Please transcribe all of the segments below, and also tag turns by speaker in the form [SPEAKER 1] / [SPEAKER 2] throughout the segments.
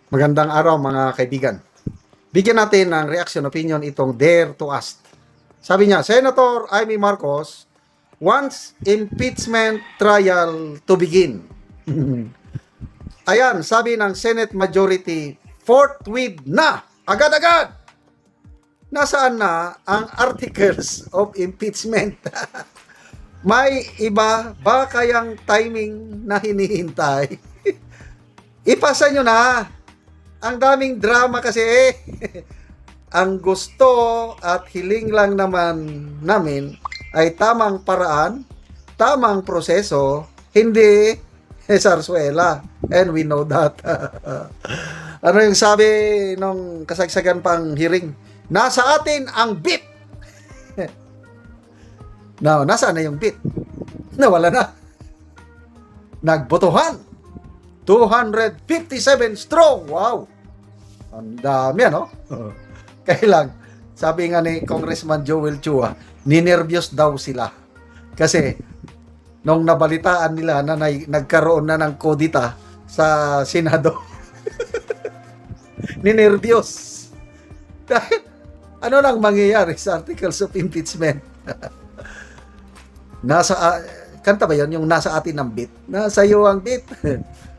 [SPEAKER 1] Magandang araw mga kaibigan. Bigyan natin ng reaction opinion itong Dare to Ask. Sabi niya, Senator Amy Marcos wants impeachment trial to begin. Ayan, sabi ng Senate Majority, forthwith na, agad-agad. Nasaan na ang articles of impeachment? May iba ba kayang timing na hinihintay? Ipasa nyo na. Ang daming drama kasi Ang gusto at hiling lang naman namin ay tamang paraan, tamang proseso, hindi sarsuela. And we know that. Ano yung sabi nung kasagsagan pang hearing? Nasa atin ang bit. Now, nasaan na yung bit? Nawala na. Nagbotohan. 257 strong. Wow. Ang dami, ano? Kailang, sabi nga ni Congressman Joel Chua, ninervyos daw sila. Kasi, nung nabalitaan nila na nagkaroon na ng kodita sa Senado, ninervyos. Dahil, ano nang mangyayari sa articles of impeachment? Kanta ba yan? Yung nasa atin ang bit? Nasa iyo ang bit.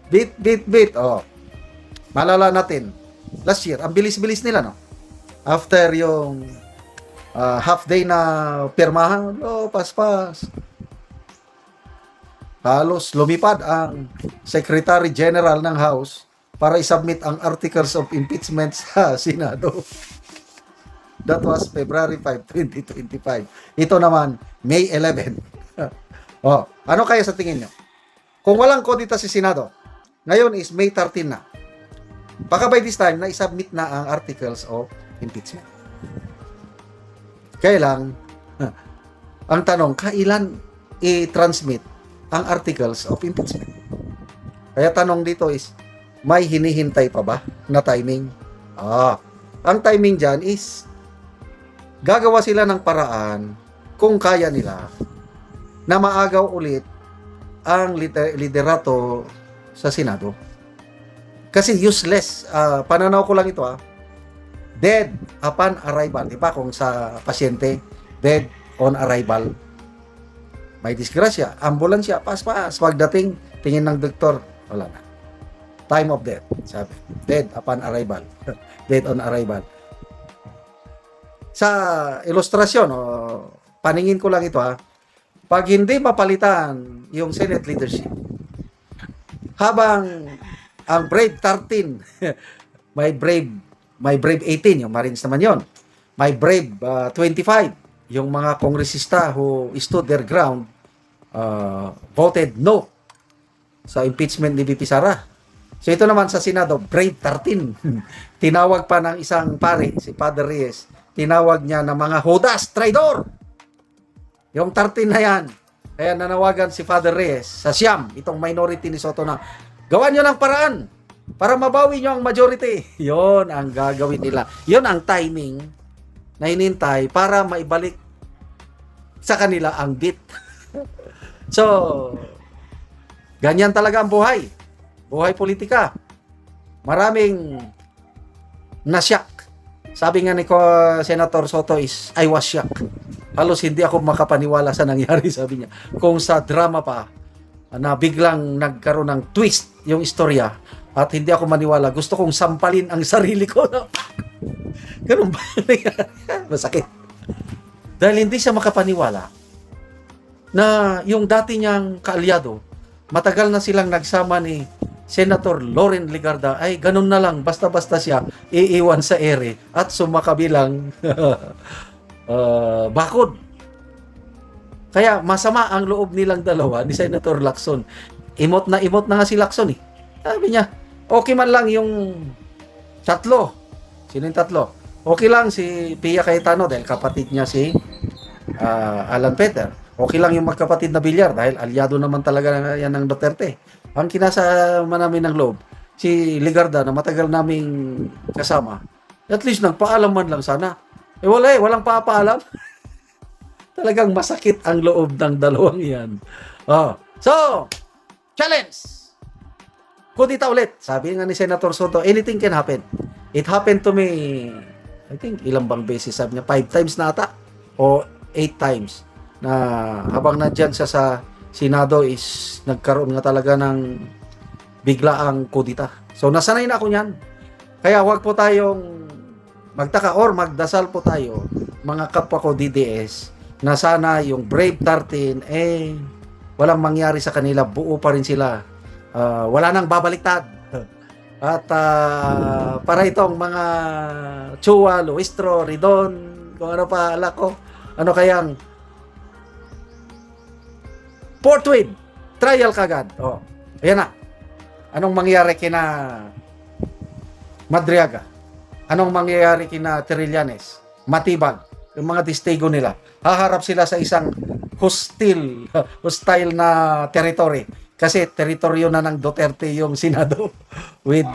[SPEAKER 1] Bit. Oh. Malala natin. Last year, ang bilis-bilis nila, no? After yung half day na pirmahan, pas. Halos lumipad ang Secretary General ng House para isubmit ang articles of impeachment sa Senado. That was February 5, 2025. Ito naman, May 11. Oh, ano kaya sa tingin nyo? Kung walang kodita sa Senado, ngayon is May 13 na. Baka by this time, na-submit na ang articles of impeachment. Kaya lang, ang tanong, kailan i-transmit ang articles of impeachment? Kaya tanong dito is, may hinihintay pa ba na timing? Ang timing dyan is, gagawa sila ng paraan kung kaya nila na maagaw ulit ang liderato sa Senado. Kasi useless. Pananaw ko lang ito, dead upon arrival. Diba? Kung sa pasyente, dead on arrival. May disgrasya. Ambulansya, pas. Pagdating, tingin ng doktor, wala na. Time of death. Sabi. Dead upon arrival. Dead on arrival. Sa ilustrasyon, paningin ko lang ito, pag hindi mapalitan yung Senate leadership, habang ang Brave 13, may Brave 18, yung Marines naman yon, may Brave 25, yung mga kongresista who stood their ground, voted no sa impeachment ni VP Sara. So ito naman sa Senado, Brave 13. Tinawag pa ng isang pare, si Father Reyes, tinawag niya na mga Judas, traidor. Yung 13 na yan. Kaya nanawagan si Father Reyes sa Siam, itong minority ni Soto na, gawan nyo ng paraan para mabawi nyo ang majority. Yon ang gagawin nila. Yon ang timing na hinintay para maibalik sa kanila ang bit. So, ganyan talaga ang buhay. Buhay politika. Maraming nasyak. Sabi nga ni Senator Soto is, I was shocked. Halos hindi ako makapaniwala sa nangyari, sabi niya. Kung sa drama pa, na biglang nagkaroon ng twist yung istorya at hindi ako maniwala, gusto kong sampalin ang sarili ko. Ganun ba? Masakit. Dahil hindi siya makapaniwala na yung dati niyang kaalyado, matagal na silang nagsama ni Senator Loren Legarda, ay ganun na lang, basta-basta siya iiwan sa ere at sumakabilang bakod. Kaya masama ang loob nilang dalawa ni Senator Lacson. Imot na nga si Lacson eh. Sabi niya, okay man lang yung tatlo. Sino yung tatlo? Okay lang si Pia Cayetano dahil kapatid niya si Alan Peter. Okay lang yung magkapatid na Villar dahil alyado naman talaga yan ng Duterte. Ang kinasama namin ng loob, si Legarda na matagal naming kasama, at least nagpaalam man lang sana. Walang papaalam. Talagang masakit ang loob ng dalawang yan. So, challenge! kudita ulit. Sabi nga ni Senator Soto, anything can happen. It happened to me, I think, ilang bang beses, sabi niya, 5 times na ata, o 8 times, na habang nandyan siya sa Senado is nagkaroon nga talaga ng biglaang kudita. So, nasanay na ako niyan. Kaya wag po tayong magtaka or magdasal po tayo, mga kapwa ko DDS, na sana yung Brave 13, walang mangyari sa kanila, buo pa rin sila. Wala nang babaliktad. At para itong mga Chua, Luistro, Ridon, kung ano pa, ala ko, ano kayang Portwin, trial kagad. Oh, ayan na. Anong mangyayari kina Madriaga? Anong mangyayari kina Trillanes? Matibag, yung mga testigo nila. Haharap sila sa isang hostile na territory. Kasi teritoryo na ng Duterte yung Senado with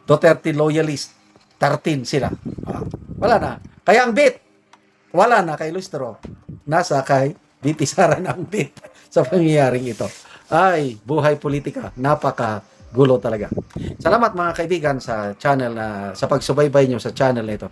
[SPEAKER 1] Duterte loyalist. 13 sila. Wala na. Kaya ang bit, wala na kay Lustro. Nasa kay BP Sara na ang bit sa pangyayaring ito. Ay, buhay politika. Napaka gulo talaga. Salamat mga kaibigan sa channel na sa pagsubaybay nyo sa channel na ito.